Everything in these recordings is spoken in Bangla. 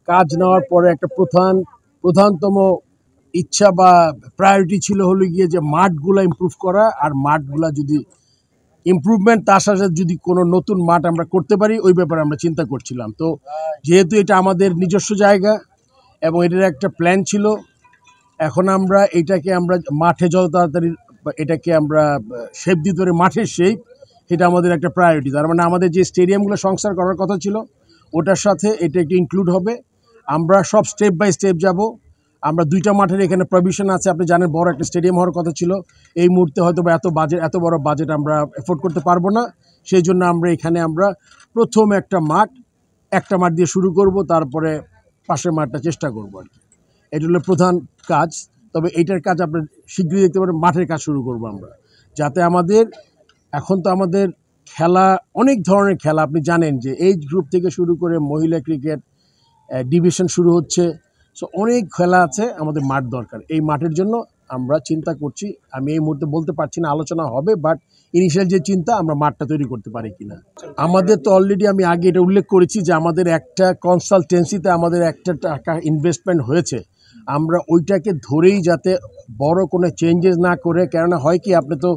কাজ নেওয়ার পরে একটা প্রধানতম ইচ্ছা বা প্রায়োরিটি ছিল হলো গিয়ে যে মাঠগুলো ইমপ্রুভ করা, আর মাঠগুলা যদি ইমপ্রুভমেন্ট তার সাথে যদি কোনো নতুন মাঠ আমরা করতে পারি ওই ব্যাপারে আমরা চিন্তা করছিলাম। তো যেহেতু এটা আমাদের নিজস্ব জায়গা এবং এটার একটা প্ল্যান ছিল, এখন আমরা মাঠে যত তাড়াতাড়ি এটাকে আমরা শেপ দিতে পারি, মাঠের শেপ, এটা আমাদের একটা প্রায়োরিটি। তার মানে আমাদের যে স্টেডিয়ামগুলো সংস্কার করার কথা ছিল ওটার সাথে এটা একটু ইনক্লুড হবে। আমরা সব স্টেপ বাই স্টেপ যাব। আমরা 2টা মাঠের এখানে প্রভিশন আছে, আপনি জানেন বড় একটা স্টেডিয়াম হওয়ার কথা ছিল। এই মুহূর্তে হয়তো বা এত বড় বাজেট আমরা এফোর্ড করতে পারবো না। সেই জন্য আমরা প্রথম একটা মাঠ দিয়ে শুরু করব, তারপরে পাশের মাঠটা চেষ্টা করবো আর কি। এটা হলো প্রধান কাজ। তবে এইটার কাজ আপনি শীঘ্রই দেখতে পারেন, মাঠের কাজ শুরু করবো আমরা, যাতে এখন তো আমাদের খেলা অনেক ধরনের খেলা, আপনি জানেন যে এইজ গ্রুপ থেকে শুরু করে মহিলা ক্রিকেট ডিভিশন শুরু হচ্ছে। সো অনেক খেলা আছে, আমাদের মাঠ দরকার। এই মাঠের জন্য আমরা চিন্তা করছি। আমি এই মুহূর্তে বলতে পারছি না, আলোচনা হবে, বাট ইনিশিয়াল যে চিন্তা, আমরা মাঠটা তৈরি করতে পারি কিনা। আমাদের তো অলরেডি আমি আগে এটা উল্লেখ করেছি যে আমাদের একটা কনসালটেন্সিতে আমাদের একটা টাকা ইনভেস্টমেন্ট হয়েছে। আমরা ওইটাকে ধরেই যাতে বড় কোনো চেঞ্জেস না করে, কেননা হয় কি আপনি তো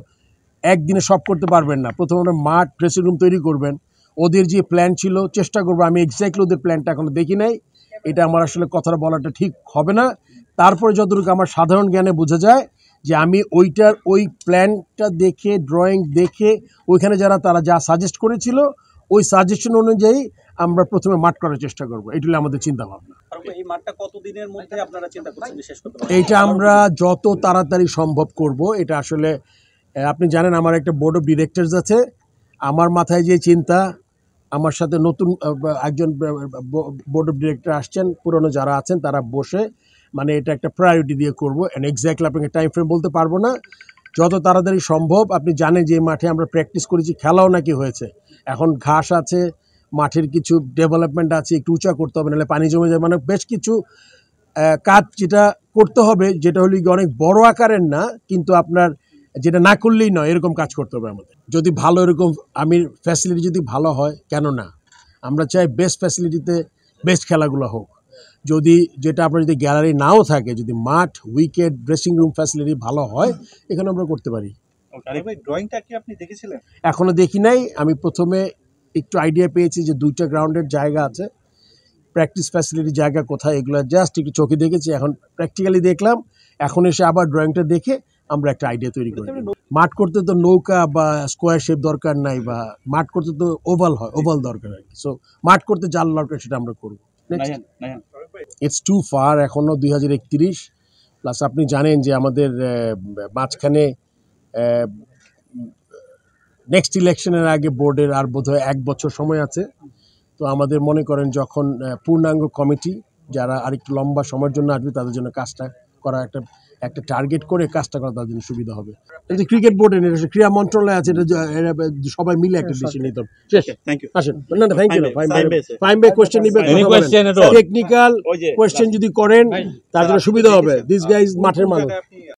একদিনে সব করতে পারবেন না। প্রথমে মাঠ ড্রেসিং রুম তৈরি করবেন। ওদের যে প্ল্যান ছিল, চেষ্টা করবো, আমি এক্স্যাক্টলি ওদের প্ল্যানটা এখনো দেখি নাই, এটা আমার আসলে কথাটা বলাটা ঠিক হবে না। তারপরে যতটুকু আমার সাধারণ জ্ঞানে বোঝা যায় যে আমি ওই প্ল্যানটা দেখে, ড্রয়িং দেখে, ওইখানে তারা যা সাজেস্ট করেছিল ওই সাজেশন অনুযায়ী আমরা প্রথমে মাঠ করার চেষ্টা করবো। এটা হলো আমাদের চিন্তা ভাবনা। এই মাঠটা কতদিনের মধ্যে আপনারা চিন্তা করছেন শেষ করতে? এইটা আমরা যত তাড়াতাড়ি সম্ভব করব। এটা আসলে আপনি জানেন আমার একটা বোর্ড অফ ডিরেক্টরস আছে। আমার মাথায় যে চিন্তা, আমার সাথে নতুন একজন বোর্ড অফ ডিরেক্টর আসছেন, পুরনো যারা আছেন তারা বসে এটা একটা প্রায়োরিটি দিয়ে করবো। এক্স্যাক্টলি আপনাকে টাইম ফ্রেম বলতে পারবো না। যত তাড়াতাড়ি সম্ভব। আপনি জানেন যে মাঠে আমরা প্র্যাকটিস করেছি, খেলাও নাকি হয়েছে। এখন ঘাস আছে, মাঠের কিছু ডেভেলপমেন্ট আছে, একটু উঁচা করতে হবে, নাহলে পানি জমে যায়। বেশ কিছু কাজ যেটা করতে হবে, যেটা হলো অনেক বড় আকারের না, কিন্তু আপনার যেটা না করলেই নয়, এরকম কাজ করতে হবে আমাদের। যদি ভালো এরকম ফ্যাসিলিটি যদি ভালো হয়, কেন না, আমরা চাই বেস্ট ফ্যাসিলিটিতে বেস্ট খেলাগুলো হোক। যেটা আপনার যদি গ্যালারি নাও থাকে, যদি মাঠ, উইকেট, ড্রেসিং রুম ফ্যাসিলিটি ভালো হয়, এখানে আমরা করতে পারি। ড্রয়িংটা কি আপনি দেখেছিলেন? এখনো দেখি নাই। আমি প্রথমে একটু আইডিয়া পেয়েছি যে 2টা গ্রাউন্ডের জায়গা আছে, প্র্যাকটিস ফ্যাসিলিটি জায়গা কোথায়, এগুলো জাস্ট একটু চোখে দেখেছি। এখন প্র্যাকটিক্যালি দেখলাম, এখন এসে আবার ড্রয়িংটা দেখে আমরা একটা আইডিয়া তৈরি করি। মাঠ করতে তো নৌকা বা স্কোয়ার শেপ দরকার নাই, বা মাঠ করতে তো ওভাল দরকার আর কি। সো মাঠ করতে জাল দরকার, সেটা আমরা করবো। ইটস টু ফার, এখনো 2031, প্লাস আপনি জানেন যে আমাদের মাঝখানে নেক্সট ইলেকশনের আগে বোর্ডের আর বোধহয় 1 বছর সময় আছে। তো আমাদের মনে করেন যখন পূর্ণাঙ্গ কমিটি যারা আরেকটু লম্বা সময়ের জন্য আসবে, তাদের জন্য কাজটা করা একটা টার্গেট করে কাজটা করা তাদের জন্য সুবিধা হবে। এই যে ক্রিকেট বোর্ডের ক্রীড়া মন্ত্রণালয় আছে, সবাই মিলে একটা ডিসিশন নিতে হবে। আসেন, না থ্যাংক ইউ। ফাইম ভাই কোয়েশ্চেন নিবে, টেকনিক্যাল কোয়েশ্চেন যদি করেন তার জন্য সুবিধা হবে। দিস গাইজ মাঠের মানুষ।